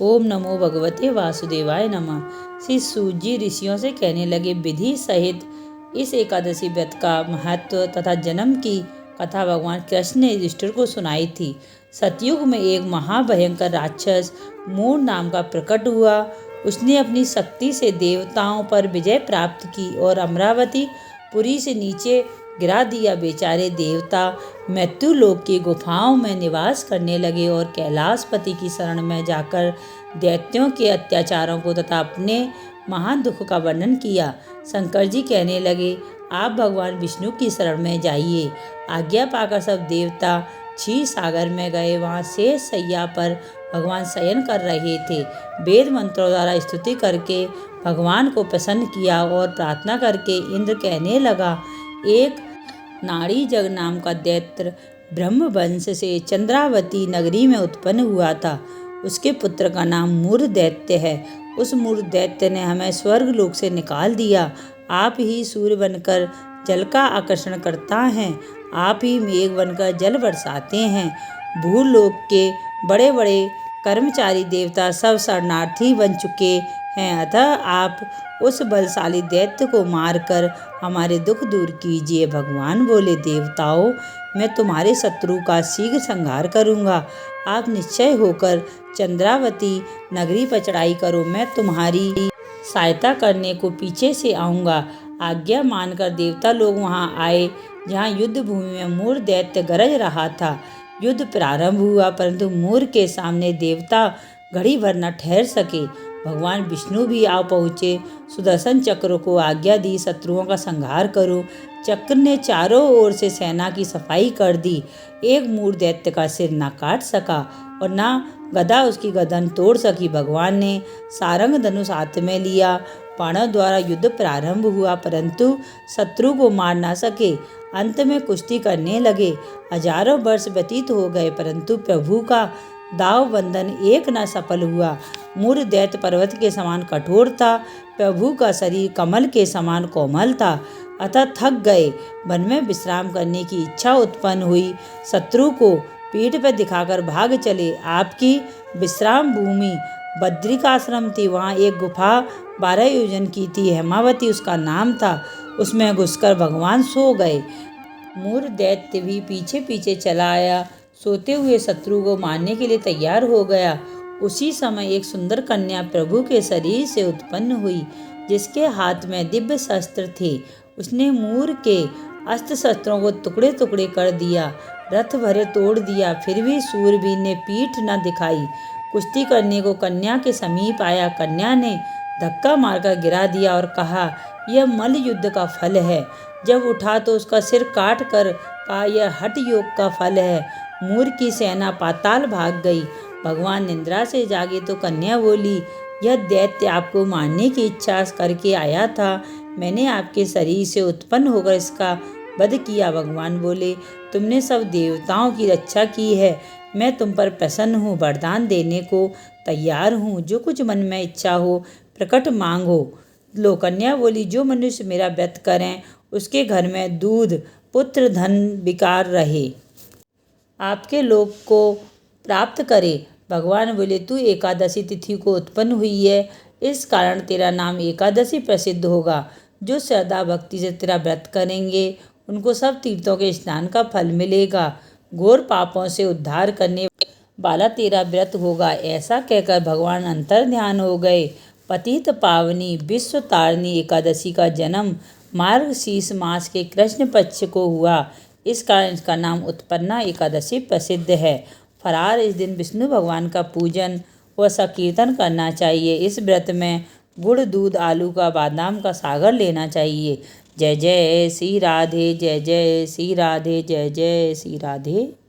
ओम नमो भगवते वासुदेवाय नमः। श्री सूत जी ऋषियों से कहने लगे, विधि सहित इस एकादशी व्रत का महत्व तथा जन्म की कथा भगवान कृष्ण ने युधिष्ठिर को सुनाई थी। सतयुग में एक महाभयंकर राक्षस मूर नाम का प्रकट हुआ। उसने अपनी शक्ति से देवताओं पर विजय प्राप्त की और अमरावती पुरी से नीचे गिरा दिया। बेचारे देवता मृत्यु लोक की गुफाओं में निवास करने लगे और कैलाशपति की शरण में जाकर दैत्यों के अत्याचारों को तथा अपने महान दुख का वर्णन किया। शंकर जी कहने लगे, आप भगवान विष्णु की शरण में जाइए। आज्ञा पाकर सब देवता क्षीर सागर में गए। वहाँ शेष शैया पर भगवान शयन कर रहे थे। वेद मंत्रों द्वारा स्तुति करके भगवान को प्रसन्न किया और प्रार्थना करके इंद्र कहने लगा, एक नाड़ी जग नाम का दैत्य ब्रह्मवंश से चंद्रावती नगरी में उत्पन्न हुआ था। उसके पुत्र का नाम मूर दैत्य है। उस मूर दैत्य ने हमें स्वर्ग लोक से निकाल दिया। आप ही सूर्य बनकर जल का आकर्षण करता है, आप ही मेघ बनकर जल बरसाते हैं। भूलोक के बड़े बड़े कर्मचारी देवता सब शरणार्थी बन चुके हैं, अतः आप उस बलशाली दैत्य को मारकर हमारे दुख दूर कीजिए। भगवान बोले, देवताओं, मैं तुम्हारे शत्रु का शीघ्र संहार करूंगा। आप निश्चय होकर चंद्रावती नगरी पर चढ़ाई करो, मैं तुम्हारी सहायता करने को पीछे से आऊंगा। आज्ञा मानकर देवता लोग वहां आए जहां युद्ध भूमि में मूर दैत्य गरज रहा था। युद्ध प्रारंभ हुआ, परंतु मूर के सामने देवता घड़ी भर न ठहर सके। भगवान विष्णु भी आ पहुँचे। सुदर्शन चक्र को आज्ञा दी, शत्रुओं का संहार करो। चक्र ने चारों ओर से सेना की सफाई कर दी। एक मूर दैत्य का सिर न काट सका और न गदा उसकी गर्दन तोड़ सकी। भगवान ने सारंग धनुष हाथ में लिया। बाणों द्वारा युद्ध प्रारंभ हुआ, परंतु शत्रु को मार न सके। अंत में कुश्ती करने लगे। हजारों वर्ष व्यतीत हो गए, परंतु प्रभु का दाव बंधन एक न सफल हुआ। मूर दैत्य पर्वत के समान कठोर था, प्रभु का शरीर कमल के समान कोमल था। अतः थक गए, वन में विश्राम करने की इच्छा उत्पन्न हुई। शत्रु को पीठ पर दिखाकर भाग चले। आपकी विश्राम भूमि बद्रिकाश्रम थी। वहाँ एक गुफा 12 योजन की थी, हेमावती उसका नाम था। उसमें घुसकर भगवान सो गए। मूर दैत्य भी पीछे पीछे चला आया, सोते हुए शत्रु को मारने के लिए तैयार हो गया। उसी समय एक सुंदर कन्या प्रभु के शरीर से उत्पन्न हुई, जिसके हाथ में दिव्य शस्त्र थे। उसने मूर के अस्त्र शस्त्रों को टुकड़े टुकड़े कर दिया, रथ भरे तोड़ दिया। फिर भी सूरवीर ने पीठ न दिखाई। कुश्ती करने को कन्या के समीप आया। कन्या ने धक्का मारकर गिरा दिया और कहा, यह मल्ल युद्ध का फल है। जब उठा तो उसका सिर काट कर कहा, यह हठ योग का फल है। मूर की सेना पाताल भाग गई। भगवान निद्रा से जागे तो कन्या बोली, यह दैत्य आपको मारने की इच्छा करके आया था। मैंने आपके शरीर से उत्पन्न होकर इसका वध किया। भगवान बोले, तुमने सब देवताओं की रक्षा की है। मैं तुम पर प्रसन्न हूँ, वरदान देने को तैयार हूँ। जो कुछ मन में इच्छा हो प्रकट मांगो। लो, कन्या बोली, जो मनुष्य मेरा व्रत करें उसके घर में दूध, पुत्र, धन विकार रहे, आपके लोक को प्राप्त करे। भगवान बोले, तू एकादशी तिथि को उत्पन्न हुई है, इस कारण तेरा नाम एकादशी प्रसिद्ध होगा। जो श्रद्धा भक्ति से तेरा व्रत करेंगे उनको सब तीर्थों के स्नान का फल मिलेगा। घोर पापों से उद्धार करने वाला तेरा व्रत होगा। ऐसा कहकर भगवान अंतर ध्यान हो गए। पतित पावनी विश्व तारिणी एकादशी का जन्म मार्गशीर्ष मास के कृष्ण पक्ष को हुआ। इस कारण इसका नाम उत्पन्ना एकादशी प्रसिद्ध है। फरार इस दिन विष्णु भगवान का पूजन व संकीर्तन करना चाहिए। इस व्रत में गुड़, दूध, आलू का, बादाम का सागर लेना चाहिए। जय जय श्री राधे, जय जय श्री राधे, जय जय श्री राधे।